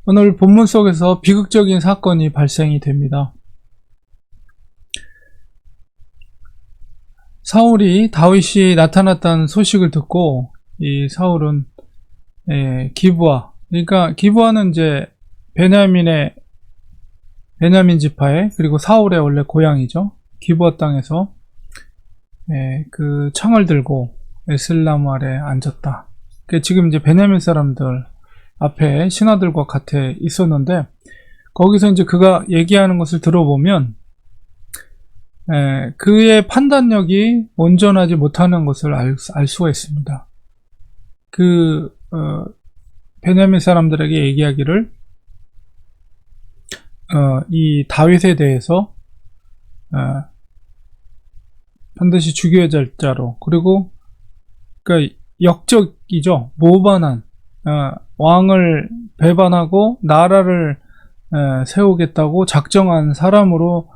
오늘 본문 속에서 비극적인 사건이 발생이 됩니다. 사울이 다윗이 나타났다는 소식을 듣고 이 사울은 기브아, 그러니까 기브아는 이제 베냐민 지파의, 그리고 사울의 원래 고향이죠. 기브아 땅에서 그 창을 들고 에슬나무 아래 앉았다. 지금 이제 베냐민 사람들 앞에 신하들과 같이 있었는데, 거기서 이제 그가 얘기하는 것을 들어보면 그의 판단력이 온전하지 못하는 것을 알 수가 있습니다. 베냐민 사람들에게 얘기하기를 이 다윗에 대해서 반드시 죽여야 할 자로, 그리고 그러니까 역적이죠. 모반한 왕을 배반하고 나라를 세우겠다고 작정한 사람으로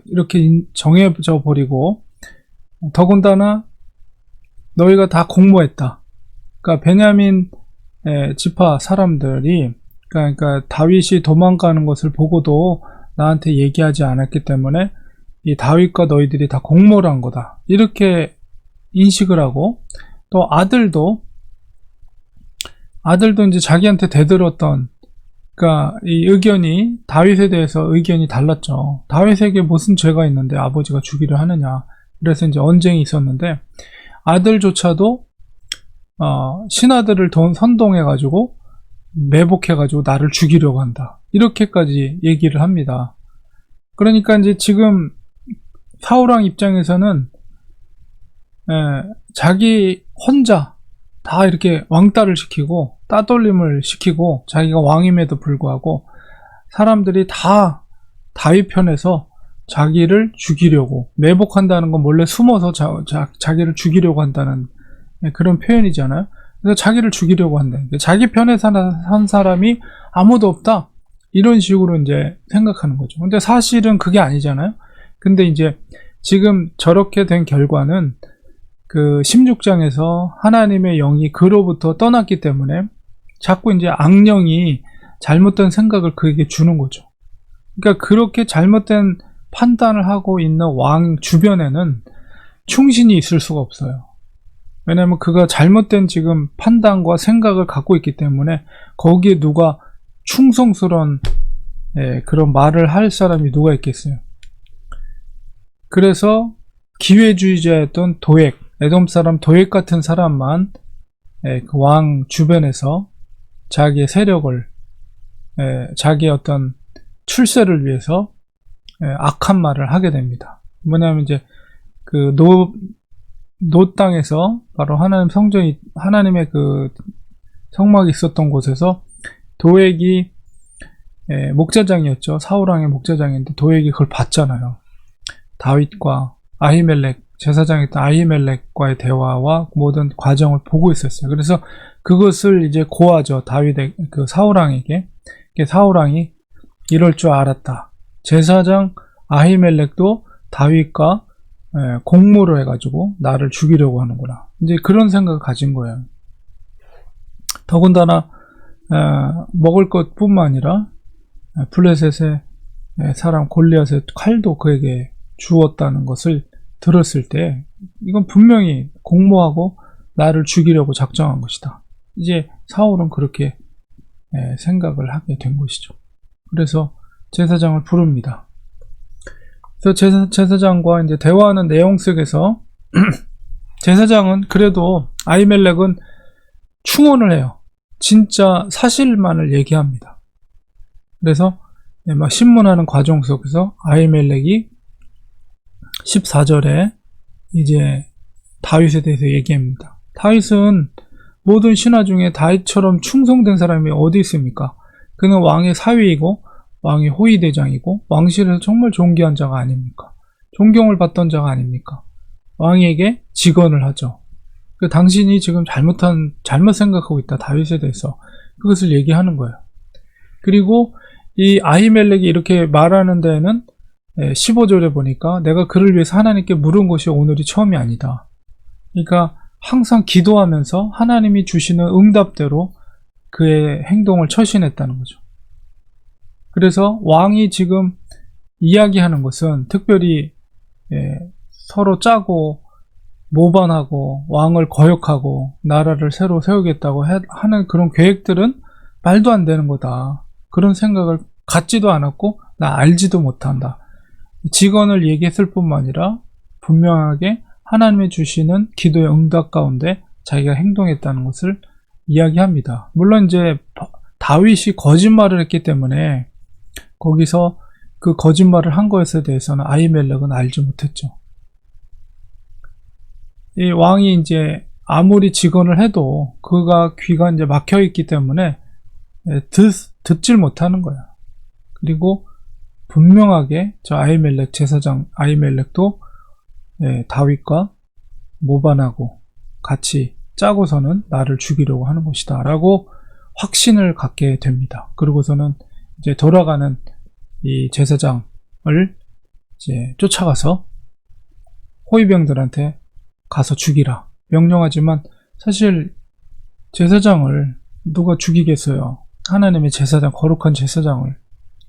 이렇게 정해져 버리고, 더군다나 너희가 다 공모했다. 그러니까 베냐민 지파 사람들이, 그러니까 다윗이 도망가는 것을 보고도 나한테 얘기하지 않았기 때문에 이 다윗과 너희들이 다 공모를 한 거다, 이렇게 인식을 하고, 또 아들도 이제 자기한테 대들었던, 그러니까 이 의견이, 다윗에 대해서 의견이 달랐죠. 다윗에게 무슨 죄가 있는데 아버지가 죽이려 하느냐. 그래서 이제 언쟁이 있었는데, 아들조차도 신하들을 선동해가지고 매복해가지고 나를 죽이려고 한다, 이렇게까지 얘기를 합니다. 그러니까 이제 지금 사울왕 입장에서는 자기 혼자 다 이렇게 왕따를 시키고 따돌림을 시키고, 자기가 왕임에도 불구하고 사람들이 다 다윗 편에서 자기를 죽이려고, 매복한다는 건 몰래 숨어서 자기를 죽이려고 한다는 그런 표현이잖아요. 그래서 자기를 죽이려고 한다. 자기 편에 산 사람이 아무도 없다, 이런 식으로 이제 생각하는 거죠. 근데 사실은 그게 아니잖아요. 근데 이제 지금 저렇게 된 결과는 그 16장에서 하나님의 영이 그로부터 떠났기 때문에 자꾸 이제 악령이 잘못된 생각을 그에게 주는 거죠. 그러니까 그렇게 잘못된 판단을 하고 있는 왕 주변에는 충신이 있을 수가 없어요. 왜냐하면 그가 잘못된 지금 판단과 생각을 갖고 있기 때문에 거기에 누가 충성스러운 그런 말을 할 사람이 누가 있겠어요. 그래서 기회주의자였던 도액, 에돔 사람 도액 같은 사람만 그 왕 주변에서 자기의 세력을, 자기의 어떤 출세를 위해서 악한 말을 하게 됩니다. 뭐냐면 이제 그 노 땅에서, 바로 하나님 성전이, 하나님의 그 성막이 있었던 곳에서 도액이 목자장이었죠. 사울왕의 목자장인데 도액이 그걸 봤잖아요. 다윗과 아히멜렉, 제사장이었던 아히멜렉과의 대화와 모든 과정을 보고 있었어요. 그래서 그것을 이제 고하죠. 다윗의 그 사울왕에게. 사울왕이 이럴 줄 알았다. 제사장 아히멜렉도 다윗과 공모를 해가지고 나를 죽이려고 하는구나, 이제 그런 생각을 가진 거예요. 더군다나 먹을 것뿐만 아니라 블레셋의 사람 골리앗의 칼도 그에게 주었다는 것을 들었을 때, 이건 분명히 공모하고 나를 죽이려고 작정한 것이다. 이제 사울은 그렇게 생각을 하게 된 것이죠. 그래서 제사장을 부릅니다. 그래서 제사장과 이제 대화하는 내용 속에서 제사장은 그래도, 아히멜렉은 충원을 해요. 진짜 사실만을 얘기합니다. 그래서 막 신문하는 과정 속에서 아히멜렉이 14절에 이제 다윗에 대해서 얘기합니다. 다윗은 모든 신하 중에 다윗처럼 충성된 사람이 어디 있습니까? 그는 왕의 사위이고 왕의 호위대장이고 왕실에서 정말 존귀한 자가 아닙니까? 존경을 받던 자가 아닙니까? 왕에게 직언을 하죠. 당신이 지금 잘못 생각하고 있다, 다윗에 대해서. 그것을 얘기하는 거예요. 그리고 이 아히멜렉이 이렇게 말하는 데에는 15절에 보니까 내가 그를 위해서 하나님께 물은 것이 오늘이 처음이 아니다. 그러니까 항상 기도하면서 하나님이 주시는 응답대로 그의 행동을 처신했다는 거죠. 그래서 왕이 지금 이야기하는 것은 특별히 서로 짜고 모반하고 왕을 거역하고 나라를 새로 세우겠다고 하는 그런 계획들은 말도 안 되는 거다. 그런 생각을 갖지도 않았고 나 알지도 못한다. 직언을 얘기했을 뿐만 아니라 분명하게 하나님의 주시는 기도의 응답 가운데 자기가 행동했다는 것을 이야기합니다. 물론 이제 다윗이 거짓말을 했기 때문에 거기서 그 거짓말을 한 것에 대해서는 아히멜렉은 알지 못했죠. 이 왕이 이제 아무리 직언을 해도 그가 귀가 이제 막혀 있기 때문에 듣질 못하는 거야. 그리고 분명하게 저 아히멜렉 제사장 아히멜렉도 다윗과 모반하고 같이 짜고서는 나를 죽이려고 하는 것이다 라고 확신을 갖게 됩니다. 그러고서는 이제 돌아가는 이 제사장을 이제 쫓아가서 호위병들한테 가서 죽이라 명령하지만 사실 제사장을 누가 죽이겠어요? 하나님의 제사장, 거룩한 제사장을.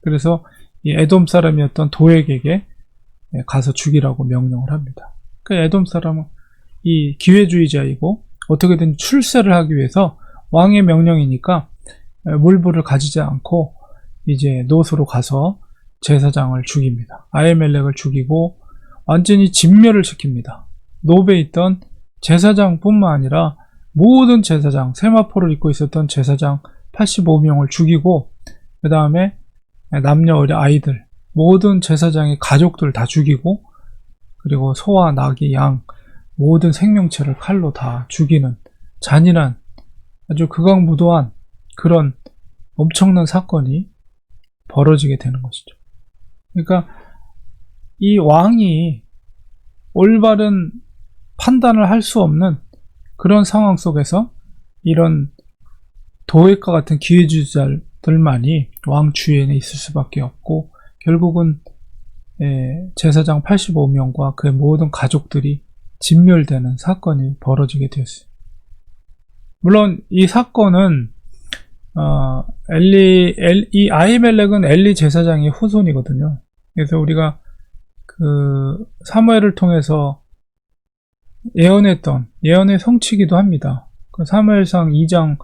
그래서 이 에돔 사람이었던 도액에게 가서 죽이라고 명령을 합니다. 그 에돔 사람은 이 기회주의자이고 어떻게든 출세를 하기 위해서 왕의 명령이니까 물부를 가지지 않고 이제 노스로 가서 제사장을 죽입니다. 아히멜렉을 죽이고 완전히 진멸을 시킵니다. 노베에 있던 제사장뿐만 아니라 모든 제사장, 세마포를 입고 있었던 제사장 85명을 죽이고 그 다음에 남녀 어린 아이들, 모든 제사장의 가족들 다 죽이고 그리고 소와 나귀, 양 모든 생명체를 칼로 다 죽이는 잔인한 아주 극악무도한 그런 엄청난 사건이 벌어지게 되는 것이죠. 그러니까 이 왕이 올바른 판단을 할 수 없는 그런 상황 속에서 이런 도액과 같은 기회주의자들만이 왕 주위에 있을 수밖에 없고 결국은 제사장 85명과 그의 모든 가족들이 진멸되는 사건이 벌어지게 되었어요. 물론 이 사건은 이 아히멜렉은 엘리 제사장의 후손이거든요. 그래서 우리가 그 사무엘을 통해서 예언했던 예언의 성취기도 합니다. 그 사무엘상 2장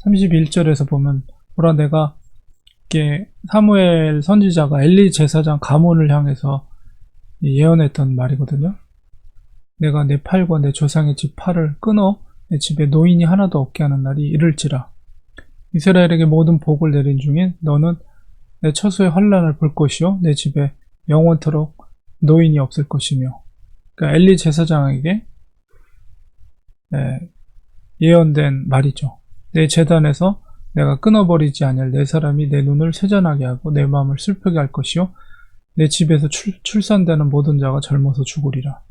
31절에서 보면 보라 내가 이렇게 사무엘 선지자가 엘리 제사장 가문을 향해서 예언했던 말이거든요. 내가 내 팔과 내 조상의 집 팔을 끊어 내 집에 노인이 하나도 없게 하는 날이 이를지라. 이스라엘에게 모든 복을 내린 중에 너는 내 처소의 환난을 볼 것이요 내 집에 영원토록 노인이 없을 것이며. 그러니까 엘리 제사장에게 예언된 말이죠. 내 제단에서 내가 끊어버리지 아니할 내 사람이 내 눈을 세잔하게 하고 내 마음을 슬프게 할 것이요 내 집에서 출산되는 모든 자가 젊어서 죽으리라.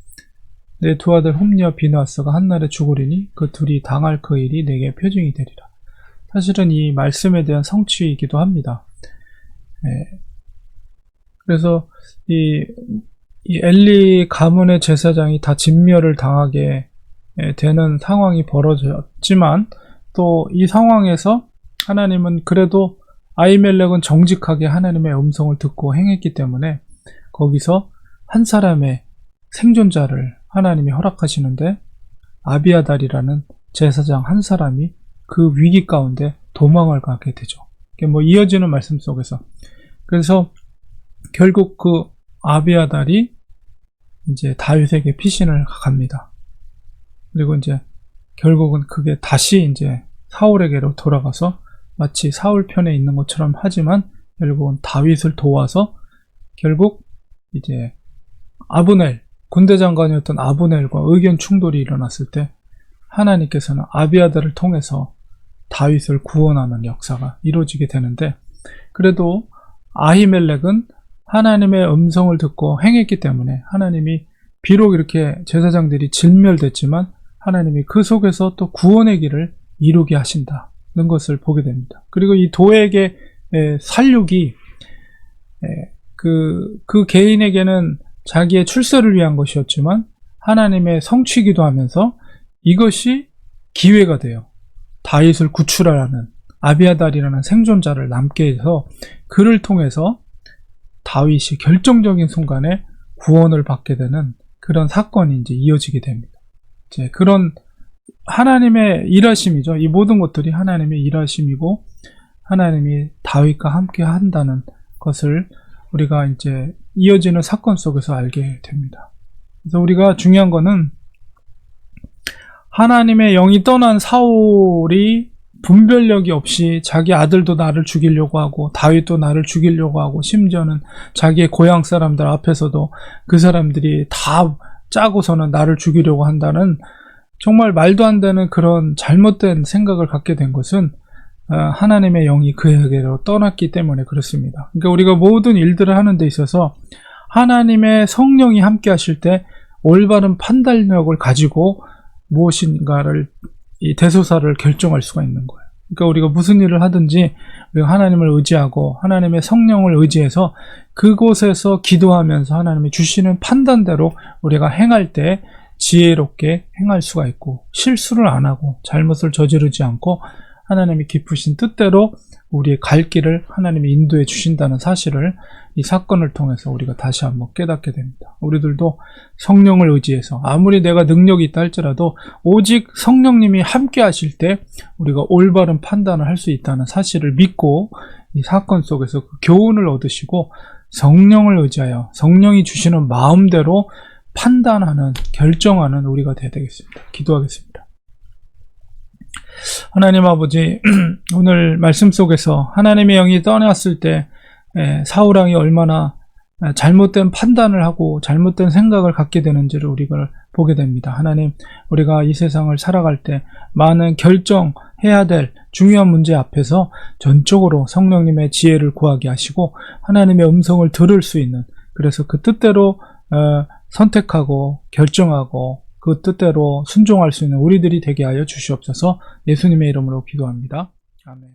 내 두 아들 홈리와 비누아스가 한날에 죽으리니 그 둘이 당할 그 일이 내게 표징이 되리라. 사실은 이 말씀에 대한 성취이기도 합니다. 그래서 이 엘리 가문의 제사장이 다 진멸을 당하게 되는 상황이 벌어졌지만 또 이 상황에서 하나님은 그래도 아히멜렉은 정직하게 하나님의 음성을 듣고 행했기 때문에 거기서 한 사람의 생존자를 하나님이 허락하시는데 아비아달이라는 제사장 한 사람이 그 위기 가운데 도망을 가게 되죠. 뭐 이어지는 말씀 속에서 그래서 결국 그 아비아달이 이제 다윗에게 피신을 갑니다. 그리고 이제 결국은 그게 다시 이제 사울에게로 돌아가서 마치 사울 편에 있는 것처럼 하지만 결국은 다윗을 도와서 결국 이제 아브넬 군대 장관이었던 아브넬과 의견 충돌이 일어났을 때 하나님께서는 아비아달을 통해서 다윗을 구원하는 역사가 이루어지게 되는데 그래도 아히멜렉은 하나님의 음성을 듣고 행했기 때문에 하나님이 비록 이렇게 제사장들이 진멸됐지만 하나님이 그 속에서 또 구원의 길을 이루게 하신다는 것을 보게 됩니다. 그리고 이 도액의 살육이 그 개인에게는 자기의 출세를 위한 것이었지만 하나님의 성취기도 하면서 이것이 기회가 돼요. 다윗을 구출하라는 아비아달이라는 생존자를 남게 해서 그를 통해서 다윗이 결정적인 순간에 구원을 받게 되는 그런 사건이 이제 이어지게 됩니다. 이제 그런 하나님의 일하심이죠. 이 모든 것들이 하나님의 일하심이고 하나님이 다윗과 함께 한다는 것을 우리가 이제 이어지는 사건 속에서 알게 됩니다. 그래서 우리가 중요한 거는 하나님의 영이 떠난 사울이 분별력이 없이 자기 아들도 나를 죽이려고 하고 다윗도 나를 죽이려고 하고 심지어는 자기의 고향 사람들 앞에서도 그 사람들이 다 짜고서는 나를 죽이려고 한다는 정말 말도 안 되는 그런 잘못된 생각을 갖게 된 것은 하나님의 영이 그에게로 떠났기 때문에 그렇습니다. 그러니까 우리가 모든 일들을 하는 데 있어서 하나님의 성령이 함께 하실 때 올바른 판단력을 가지고 무엇인가를 이 대소사를 결정할 수가 있는 거예요. 그러니까 우리가 무슨 일을 하든지 우리가 하나님을 의지하고 하나님의 성령을 의지해서 그곳에서 기도하면서 하나님이 주시는 판단대로 우리가 행할 때 지혜롭게 행할 수가 있고 실수를 안 하고 잘못을 저지르지 않고 하나님이 기쁘신 뜻대로 우리의 갈 길을 하나님이 인도해 주신다는 사실을 이 사건을 통해서 우리가 다시 한번 깨닫게 됩니다. 우리들도 성령을 의지해서 아무리 내가 능력이 있다 할지라도 오직 성령님이 함께 하실 때 우리가 올바른 판단을 할 수 있다는 사실을 믿고 이 사건 속에서 그 교훈을 얻으시고 성령을 의지하여 성령이 주시는 마음대로 판단하는, 결정하는 우리가 되어야 되겠습니다. 기도하겠습니다. 하나님 아버지, 오늘 말씀 속에서 하나님의 영이 떠났을 때 사울 왕이 얼마나 잘못된 판단을 하고 잘못된 생각을 갖게 되는지를 우리가 보게 됩니다. 하나님, 우리가 이 세상을 살아갈 때 많은 결정해야 될 중요한 문제 앞에서 전적으로 성령님의 지혜를 구하게 하시고 하나님의 음성을 들을 수 있는, 그래서 그 뜻대로 선택하고 결정하고 그 뜻대로 순종할 수 있는 우리들이 되게 하여 주시옵소서. 예수님의 이름으로 기도합니다. 아멘.